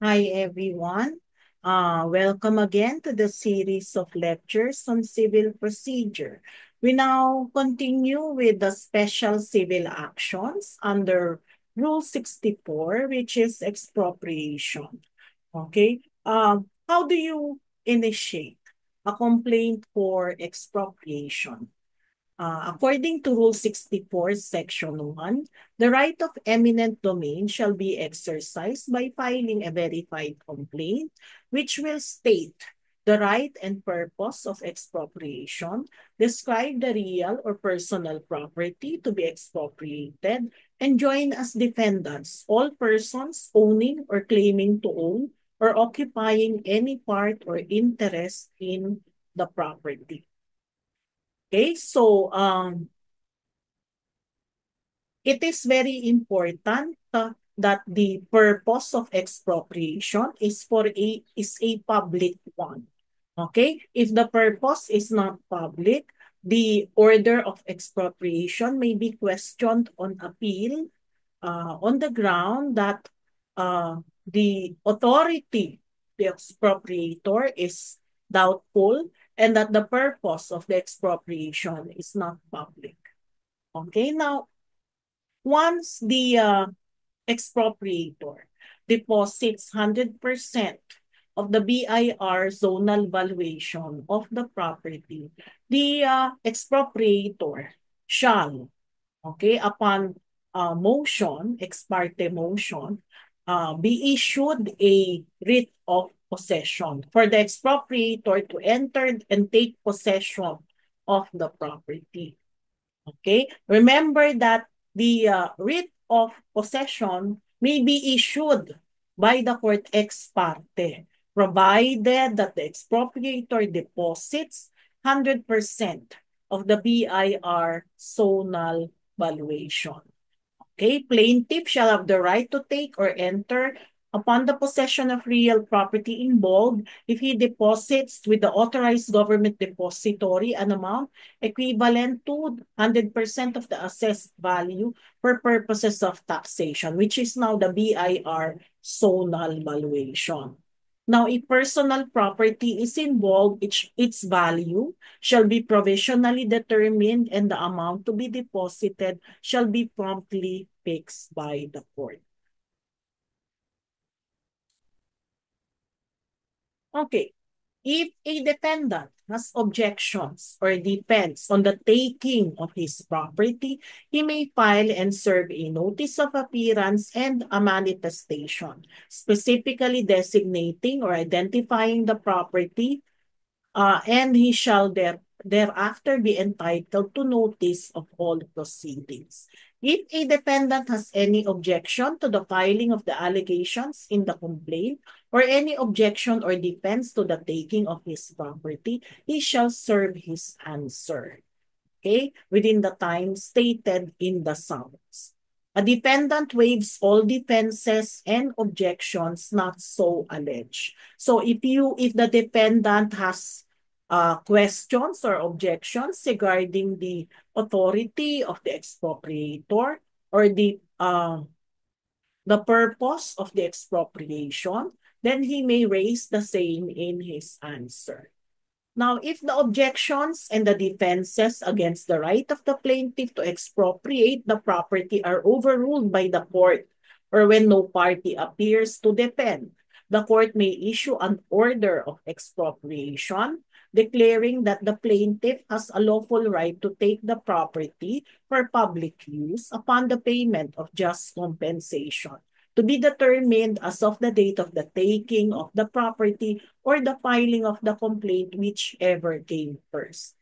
Hi, everyone. Welcome again to the series of lectures on civil procedure. We now continue with the special civil actions under Rule 64, which is expropriation. Okay. How do you initiate a complaint for expropriation? According to Rule 64, Section 1, the right of eminent domain shall be exercised by filing a verified complaint, which will state the right and purpose of expropriation, describe the real or personal property to be expropriated, and join as defendants all persons owning or claiming to own or occupying any part or interest in the property. Okay, so it is very important that the purpose of expropriation is a public one. Okay? If the purpose is not public, the order of expropriation may be questioned on appeal on the ground that the authority, the expropriator, is doubtful and that the purpose of the expropriation is not public. Okay, now once the expropriator deposits 100% of the BIR zonal valuation of the property, the expropriator shall, okay, upon motion, ex parte motion, be issued a writ of possession for the expropriator to enter and take possession of the property. Okay? Remember that the writ of possession may be issued by the court ex parte, provided that the expropriator deposits 100% of the BIR zonal valuation. Okay, plaintiff shall have the right to take or enter upon the possession of real property involved if he deposits with the authorized government depository an amount equivalent to 100% of the assessed value for purposes of taxation, which is now the BIR zonal valuation. Now, if personal property is involved, its value shall be provisionally determined and the amount to be deposited shall be promptly fixed by the court. Okay. If a defendant has objections or depends on the taking of his property, he may file and serve a notice of appearance and a manifestation, specifically designating or identifying the property, and he shall thereafter be entitled to notice of all proceedings. If a defendant has any objection to the filing of the allegations in the complaint or any objection or defense to the taking of his property, he shall serve his answer, okay, within the time stated in the summons. A defendant waives all defenses and objections not so alleged. So if the defendant has questions or objections regarding the authority of the expropriator or the purpose of the expropriation, then he may raise the same in his answer. Now, if the objections and the defenses against the right of the plaintiff to expropriate the property are overruled by the court, or when no party appears to defend, the court may issue an order of expropriation declaring that the plaintiff has a lawful right to take the property for public use upon the payment of just compensation, to be determined as of the date of the taking of the property or the filing of the complaint, whichever came first.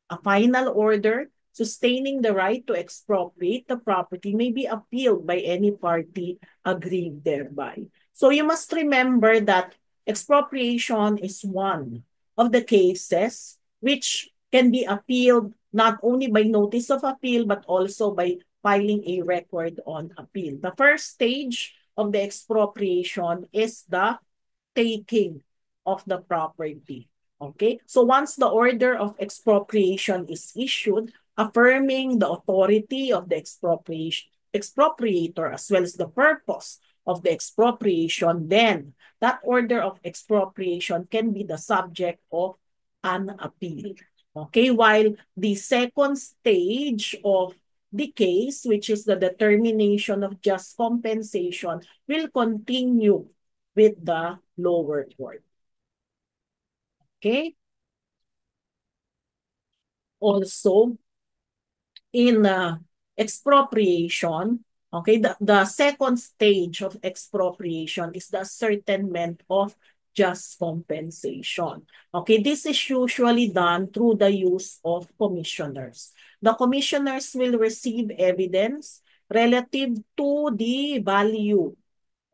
A final order sustaining the right to expropriate the property may be appealed by any party aggrieved thereby. So you must remember that expropriation is one of the cases which can be appealed not only by notice of appeal but also by filing a record on appeal. The first stage of the expropriation is the taking of the property. Okay? So once the order of expropriation is issued, affirming the authority of the expropriator as well as the purpose of the expropriation, then that order of expropriation can be the subject of an appeal. Okay, while the second stage of the case, which is the determination of just compensation, will continue with the lower court. Okay? Also, in expropriation, okay, the second stage of expropriation is the ascertainment of just compensation. Okay, this is usually done through the use of commissioners. The commissioners will receive evidence relative to the value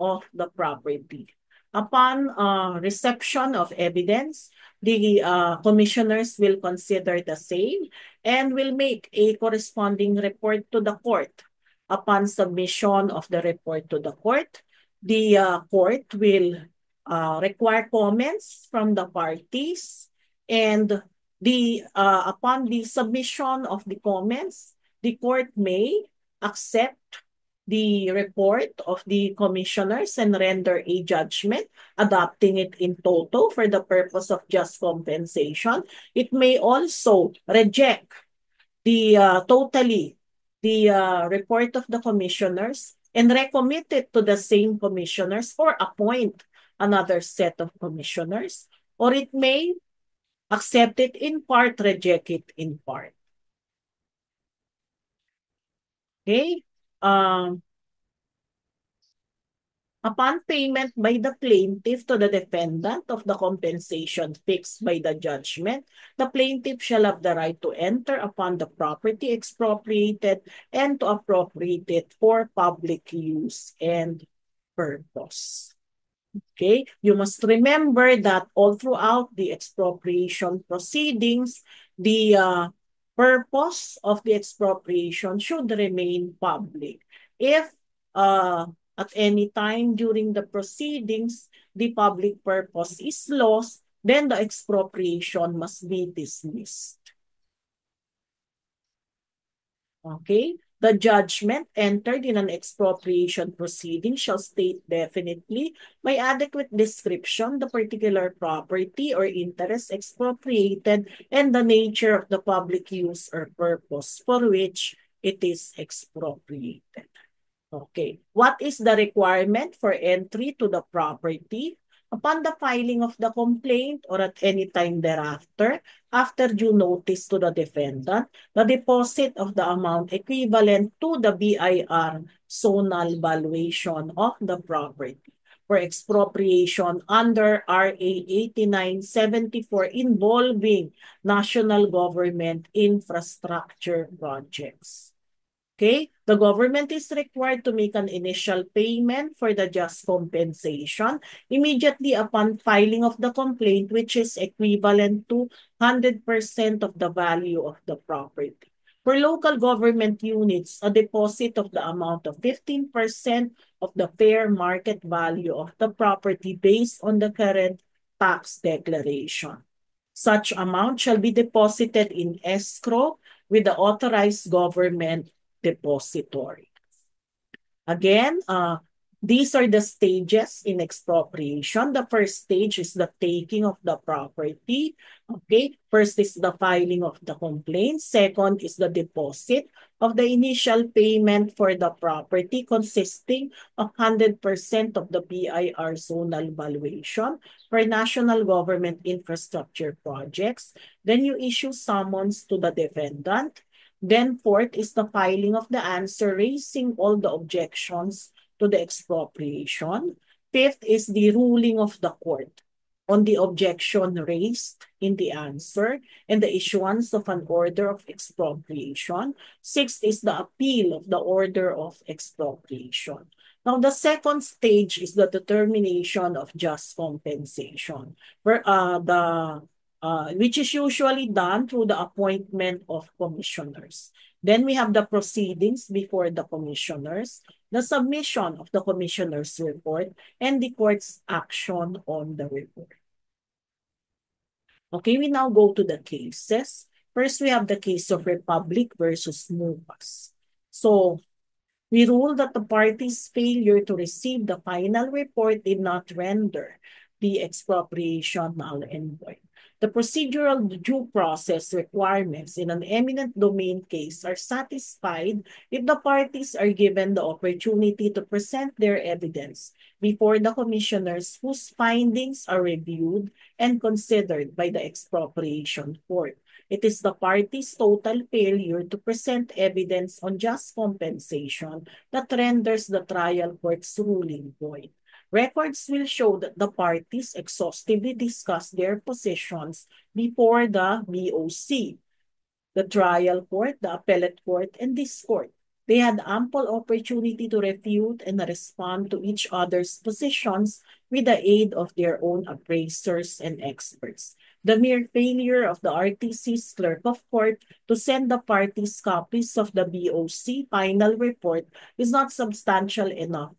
of the property. Upon reception of evidence, the commissioners will consider the same and will make a corresponding report to the court. Upon submission of the report to the court, the court will require comments from the parties, and upon the submission of the comments, the court may accept the report of the commissioners and render a judgment, adopting it in toto for the purpose of just compensation. It may also reject the report of the commissioners and recommit it to the same commissioners or appoint another set of commissioners, or it may accept it in part, reject it in part. Okay? Um, Upon payment by the plaintiff to the defendant of the compensation fixed by the judgment, the plaintiff shall have the right to enter upon the property expropriated and to appropriate it for public use and purpose. Okay, you must remember that all throughout the expropriation proceedings, the purpose of the expropriation should remain public. If at any time during the proceedings, the public purpose is lost, then the expropriation must be dismissed. Okay? The judgment entered in an expropriation proceeding shall state definitely, by adequate description, the particular property or interest expropriated and the nature of the public use or purpose for which it is expropriated. Okay. What is the requirement for entry to the property? Upon the filing of the complaint or at any time thereafter, after due notice to the defendant, the deposit of the amount equivalent to the BIR zonal valuation of the property for expropriation under RA 8974 involving national government infrastructure projects. Okay, the government is required to make an initial payment for the just compensation immediately upon filing of the complaint, which is equivalent to 100% of the value of the property. For local government units, a deposit of the amount of 15% of the fair market value of the property based on the current tax declaration. Such amount shall be deposited in escrow with the authorized government depository. Again, these are the stages in expropriation. The first stage is the taking of the property. Okay, first is the filing of the complaint. Second is the deposit of the initial payment for the property consisting of 100% of the BIR zonal valuation for national government infrastructure projects. Then you issue summons to the defendant. Then fourth is the filing of the answer raising all the objections to the expropriation. Fifth is the ruling of the court on the objection raised in the answer and the issuance of an order of expropriation. Sixth is the appeal of the order of expropriation. Now, the second stage is the determination of just compensation, where which is usually done through the appointment of commissioners. Then we have the proceedings before the commissioners, the submission of the commissioner's report, and the court's action on the report. Okay, we now go to the cases. First, we have the case of Republic versus MUPAS. So, We rule that the party's failure to receive the final report did not render the expropriation null and void. The procedural due process requirements in an eminent domain case are satisfied if the parties are given the opportunity to present their evidence before the commissioners whose findings are reviewed and considered by the expropriation court. It is the party's total failure to present evidence on just compensation that renders the trial court's ruling void. Records will show that the parties exhaustively discussed their positions before the BOC, the trial court, the appellate court, and this court. They had ample opportunity to refute and respond to each other's positions with the aid of their own appraisers and experts. The mere failure of the RTC's clerk of court to send the parties copies of the BOC final report is not substantial enough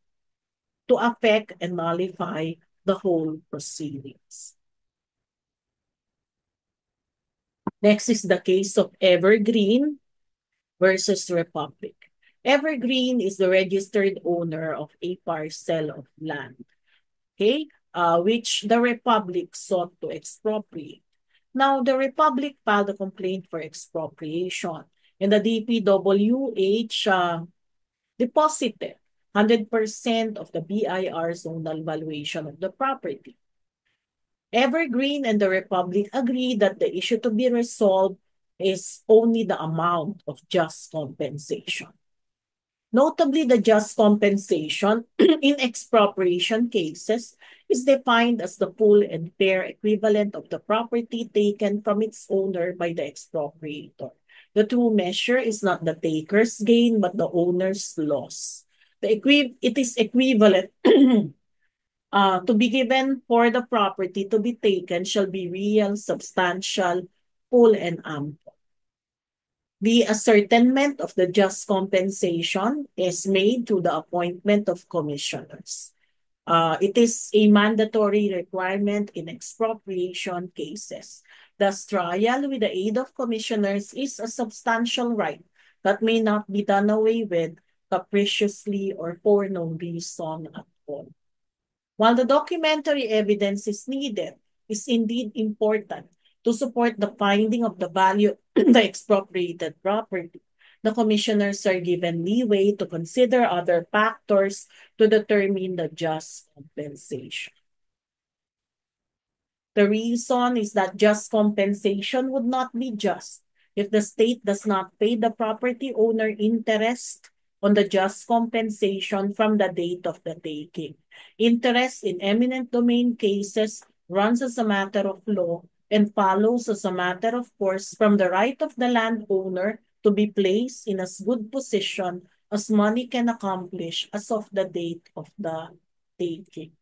to affect and nullify the whole proceedings. Next is the case of Evergreen versus Republic. Evergreen is the registered owner of a parcel of land, okay, which the Republic sought to expropriate. Now, the Republic filed a complaint for expropriation, and the DPWH deposited 100% of the BIR zonal valuation of the property. Evergreen and the Republic agreed that the issue to be resolved is only the amount of just compensation. Notably, the just compensation in expropriation cases is defined as the full and fair equivalent of the property taken from its owner by the expropriator. The true measure is not the taker's gain, but the owner's loss. It is equivalent to be given for the property to be taken shall be real, substantial, full, and ample. The ascertainment of the just compensation is made through the appointment of commissioners. It is a mandatory requirement in expropriation cases. Thus, trial with the aid of commissioners is a substantial right that may not be done away with capriciously or for no reason at all. While the documentary evidence is needed, is indeed important to support the finding of the value of the expropriated property. The commissioners are given leeway to consider other factors to determine the just compensation. The reason is that just compensation would not be just if the state does not pay the property owner interest on the just compensation from the date of the taking. Interest in eminent domain cases runs as a matter of law and follows as a matter of course from the right of the landowner to be placed in as good position as money can accomplish as of the date of the taking.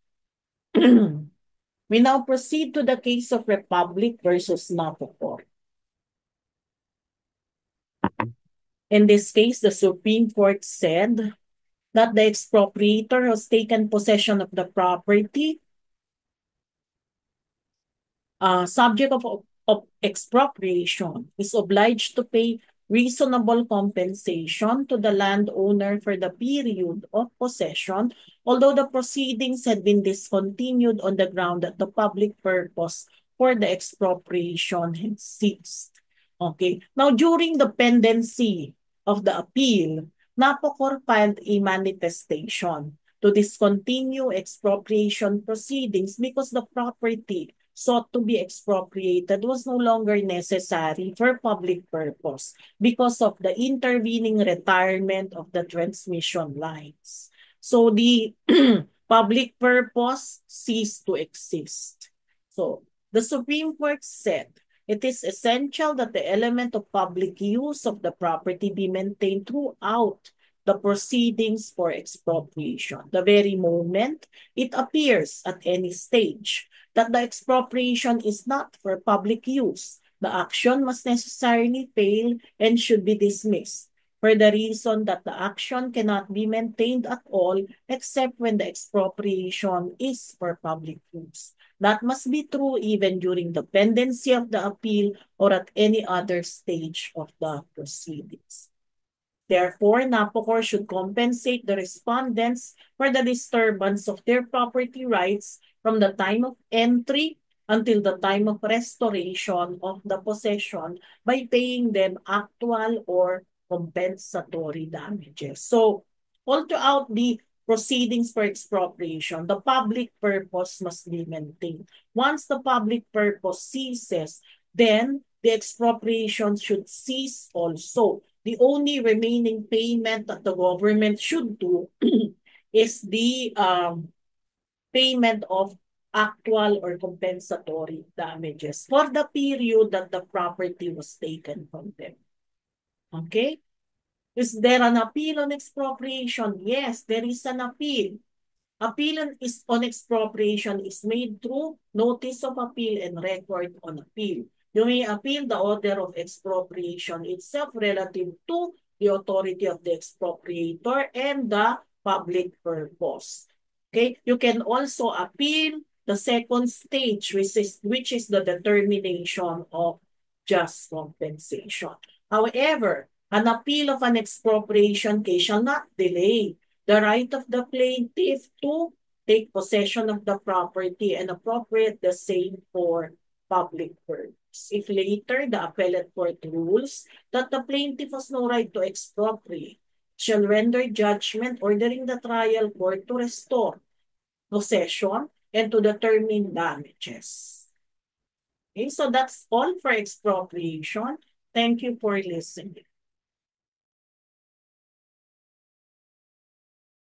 We now proceed to the case of Republic versus Napocor. In this case, the Supreme Court said that the expropriator has taken possession of the property subject of expropriation is obliged to pay reasonable compensation to the landowner for the period of possession, although the proceedings had been discontinued on the ground that the public purpose for the expropriation had ceased. Okay. Now, during the pendency of the appeal, Napocor filed a manifestation to discontinue expropriation proceedings because the property sought to be expropriated was no longer necessary for public purpose because of the intervening retirement of the transmission lines. So the public purpose ceased to exist. So the Supreme Court said it is essential that the element of public use of the property be maintained throughout the proceedings for expropriation. The very moment it appears at any stage that the expropriation is not for public use, the action must necessarily fail and should be dismissed for the reason that the action cannot be maintained at all except when the expropriation is for public use. That must be true even during the pendency of the appeal or at any other stage of the proceedings. Therefore, NAPOCOR should compensate the respondents for the disturbance of their property rights from the time of entry until the time of restoration of the possession by paying them actual or compensatory damages. So, all throughout the proceedings for expropriation, the public purpose must be maintained. Once the public purpose ceases, then the expropriation should cease also. The only remaining payment that the government should do is the payment of actual or compensatory damages for the period that the property was taken from them. Okay? Is there an appeal on expropriation? Yes, there is an appeal. On expropriation is made through notice of appeal and record on appeal. You may appeal the order of expropriation itself relative to the authority of the expropriator and the public purpose. Okay, you can also appeal the second stage, which is the determination of just compensation. However, an appeal of an expropriation case shall not delay the right of the plaintiff to take possession of the property and appropriate the same for public purpose. If later the appellate court rules that the plaintiff has no right to expropriate, shall render judgment ordering the trial court to restore possession and to determine damages. Okay, so that's all for expropriation. Thank you for listening.